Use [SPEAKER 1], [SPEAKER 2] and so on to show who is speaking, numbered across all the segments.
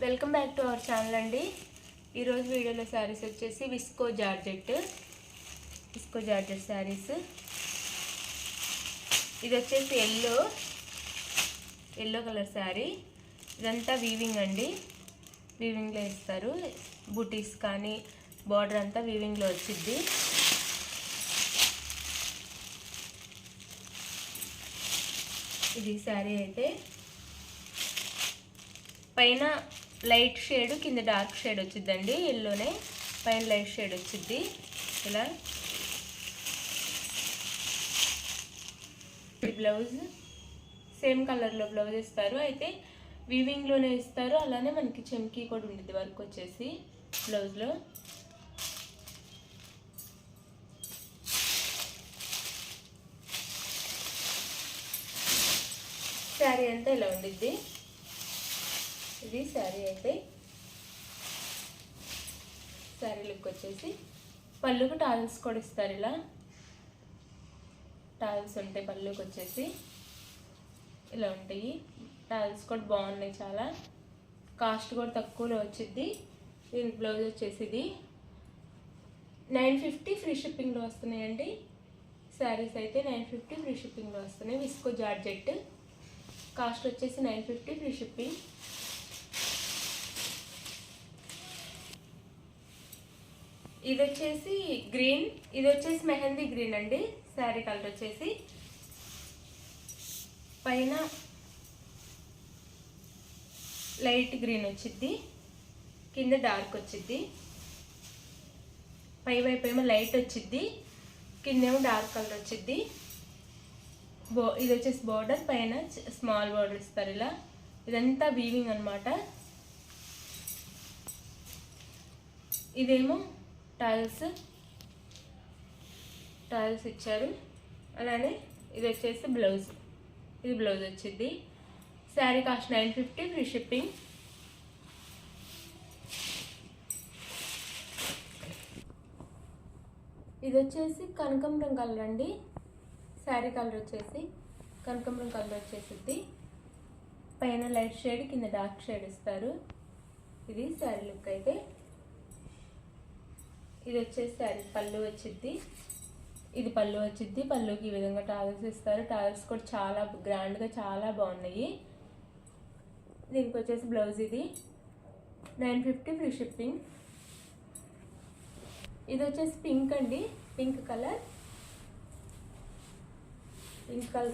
[SPEAKER 1] Welcome back to our channel అండి. ఈరోజు వీడియోలో శారీస్ వచ్చేసి విస్కో జార్జెట్ శారీస్. ఇది వచ్చేసి ఎల్లో కలర్ శారీ. ఇదంతా వీవింగ్ అండి, వీవింగ్లో ఇస్తారు. బూటీస్ కానీ బార్డర్ అంతా వీవింగ్లో వచ్చింది. ఇది శారీ అయితే పైన లైట్ షేడ్ కింద డార్క్ షేడ్ వచ్చిందండి. ఎల్లోనే పైన లైట్ షేడ్ వచ్చింది. ఇలా బ్లౌజ్ సేమ్ కలర్లో బ్లౌజ్ ఇస్తారు, అయితే వీవింగ్లోనే ఇస్తారు. అలానే మనకి చెమ్కీ కూడా ఉంటుంది వర్క్ వచ్చేసి బ్లౌజ్లో. శారీ అంతా ఇలా ఉండిద్ది. ఇది శారీ అయితే శారీ లుక్ వచ్చేసి పళ్ళుకు టాల్స్ కూడా ఇస్తారు. ఇలా టాల్స్ ఉంటాయి పళ్ళుకి వచ్చేసి, ఇలా ఉంటాయి టాల్స్ కూడా బాగున్నాయి. చాలా కాస్ట్ కూడా తక్కువలో వచ్చింది. దీని బ్లౌజ్ వచ్చేసి ఇది 950 ఫ్రీ షిప్పింగ్లో వస్తున్నాయండి. శారీస్ అయితే 950 ఫ్రీ షిప్పింగ్లో వస్తున్నాయి. విస్కో జార్జెట్ కాస్ట్ వచ్చేసి 950 ఫ్రీ షిప్పింగ్. ఇది వచ్చేసి గ్రీన్, ఇది వచ్చేసి మెహందీ గ్రీన్ అండి. శారీ కలర్ వచ్చేసి పైన లైట్ గ్రీన్ వచ్చింది, కింద డార్క్ వచ్చింది. పై వైపు ఏమో లైట్ వచ్చింది, కిందేమో డార్క్ కలర్ వచ్చింది. ఇది వచ్చేసి బార్డర్ పైన స్మాల్ బార్డర్ ఇస్తారు. ఇలా ఇదంతా వీవింగ్ అనమాట. ఇదేమో టాల్స్ ఇచ్చారు. అలానే ఇది వచ్చేసి బ్లౌజ్, ఇది బ్లౌజ్ వచ్చింది. Sari cost 950 free shipping. ఇది వచ్చేసి కనకాంబరం కలర్ అండి. శారీ కలర్ వచ్చేసి కనకాంబరం కలర్ వచ్చేసింది. పైన లైట్ షేడ్ కింద డార్క్ షేడ్ ఇస్తారు. ఇది శారీ లుక్ అయితే. ఇది వచ్చేసి శారీ పళ్ళు వచ్చింది. ఇది పళ్ళు వచ్చింది. పళ్ళుకి ఈ విధంగా టాల్స్ ఇస్తారు. టాల్స్ కూడా చాలా గ్రాండ్గా చాలా బాగున్నాయి. దీనికి వచ్చేసి బ్లౌజ్ ఇది 950 ఫ్రీ షిప్పింగ్. ఇది వచ్చేసి పింక్ అండి, పింక్ కలర్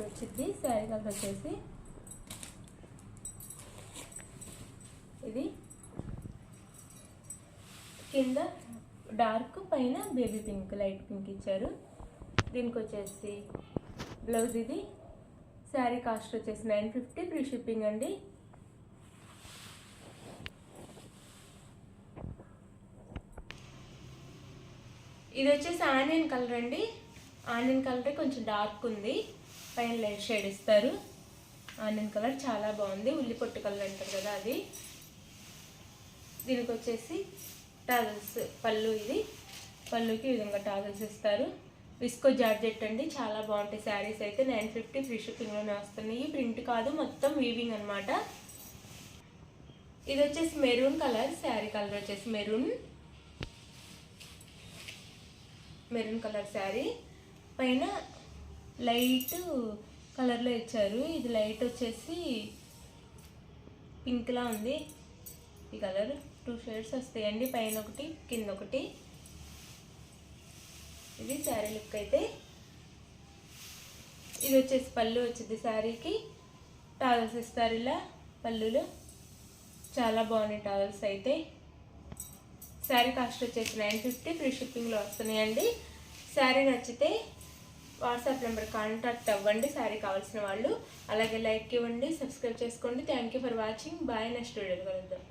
[SPEAKER 1] వచ్చింది. శారీ కలర్ వచ్చేసి ఇది కింద డార్క్ పైన బేబీ పింక్ లైట్ పింక్ ఇచ్చారు. దీనికి వచ్చేసి బ్లౌజ్ ఇది. శారీ కాస్ట్ వచ్చేసి 950 ఫ్రీ షిప్పింగ్ అండి. ఇది వచ్చేసి ఆనియన్ కలర్ అండి. ఆనియన్ కలర్ కొంచెం డార్క్ ఉంది, పైన లైట్ షేడ్ ఇస్తారు. ఆనియన్ కలర్ చాలా బాగుంది, ఉల్లి పొట్టు కలర్ అంటారు కదా అది. దీనికి వచ్చేసి టాజల్స్ పళ్ళు, ఇది పళ్ళుకి ఈ విధంగా టాజల్స్ ఇస్తారు. విస్కో జార్జెట్ అండి, చాలా బాగుంటాయి శారీస్ అయితే. 950 ఫ్రీ షిప్పింగ్లోనే వస్తున్నాయి. ప్రింట్ కాదు, మొత్తం వీవింగ్ అనమాట. ఇది వచ్చేసి మెరూన్ కలర్. శారీ కలర్ వచ్చేసి మెరూన్ కలర్ శారీ. పైన లైట్ కలర్లో ఇచ్చారు. ఇది లైట్ వచ్చేసి పింక్లా ఉంది. ఈ కలర్ 2 షేడ్స్ వస్తాయండి, పైన ఒకటి కింద ఒకటి. ఇది శారీ లుక్ అయితే. ఇది వచ్చేసి పళ్ళు వచ్చింది. శారీకి టావల్స్ ఇస్తారు ఇలా పళ్ళులు, చాలా బాగున్నాయి టావల్స్ అయితే. శారీ కాస్ట్ వచ్చేసి 950 ఫ్రీ షిప్పింగ్లో వస్తున్నాయండి. శారీ నచ్చితే వాట్సాప్ నెంబర్ కాంటాక్ట్ అవ్వండి శారీ కావాల్సిన వాళ్ళు. అలాగే లైక్ ఇవ్వండి, సబ్స్క్రైబ్ చేసుకోండి. Thank you for watching. Bye. Next వీడియోలో కలుద్దాం.